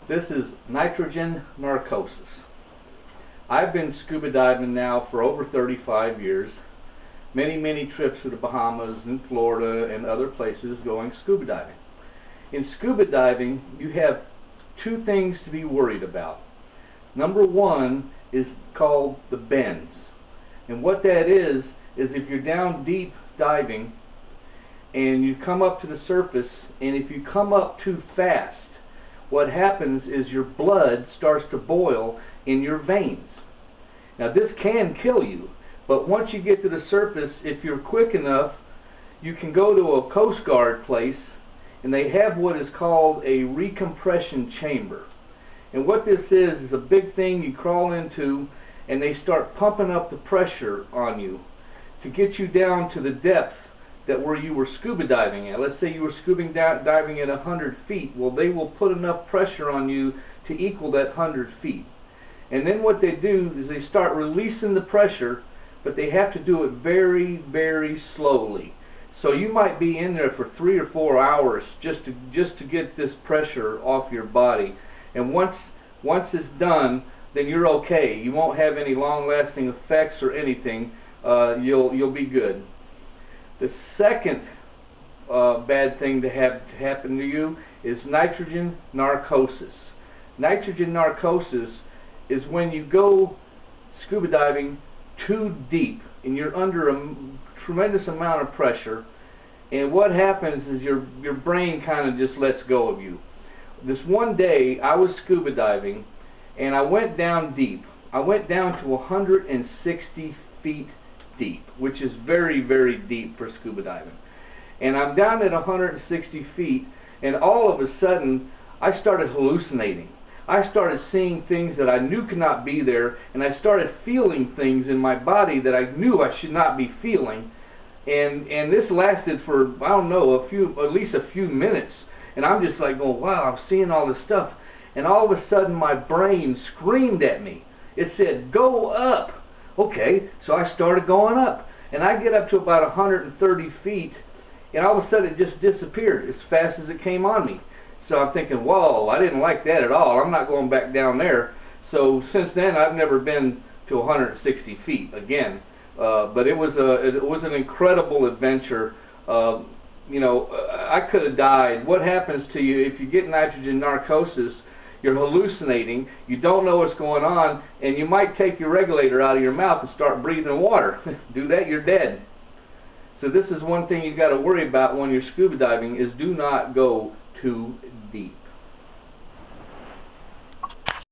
This is nitrogen narcosis. I've been scuba diving now for over 35 years. Many trips to the Bahamas and Florida and other places going scuba diving. In scuba diving, you have two things to be worried about. Number one is called the bends. And what that is if you're down deep diving and you come up to the surface, and if you come up too fast, what happens is your blood starts to boil in your veins. Now this can kill you, but once you get to the surface, if you're quick enough, you can go to a Coast Guard place and they have what is called a recompression chamber. And what this is a big thing you crawl into, and they start pumping up the pressure on you to get you down to the depth that where you were scuba diving at. Let's say you were scuba diving at 100 feet. Well, they will put enough pressure on you to equal that 100 feet. And then what they do is they start releasing the pressure, but they have to do it very slowly. So you might be in there for 3 or 4 hours just to get this pressure off your body. And once it's done, then you're okay. You won't have any long-lasting effects or anything. You'll be good. The second bad thing to happen to you is nitrogen narcosis. Nitrogen narcosis is when you go scuba diving too deep and you're under a tremendous amount of pressure, and what happens is your brain kind of just lets go of you. This one day I was scuba diving and I went down deep. I went down to 160 feet deep, which is very deep for scuba diving. And I'm down at 160 feet, and all of a sudden I started hallucinating. I started seeing things that I knew could not be there, and I started feeling things in my body that I knew I should not be feeling. And this lasted for, I don't know, at least a few minutes. And I'm just like going, wow, I'm seeing all this stuff. And all of a sudden my brain screamed at me. It said, go up. Okay, so I started going up, and I get up to about 130 feet, and all of a sudden it just disappeared as fast as it came on me. So I'm thinking, whoa, I didn't like that at all. I'm not going back down there. So since then I've never been to 160 feet again. But it was an incredible adventure. You know, I could have died. What happens to you if you get nitrogen narcosis? You're hallucinating, you don't know what's going on, and you might take your regulator out of your mouth and start breathing water. Do that, you're dead. So this is one thing you've got to worry about when you're scuba diving, is do not go too deep.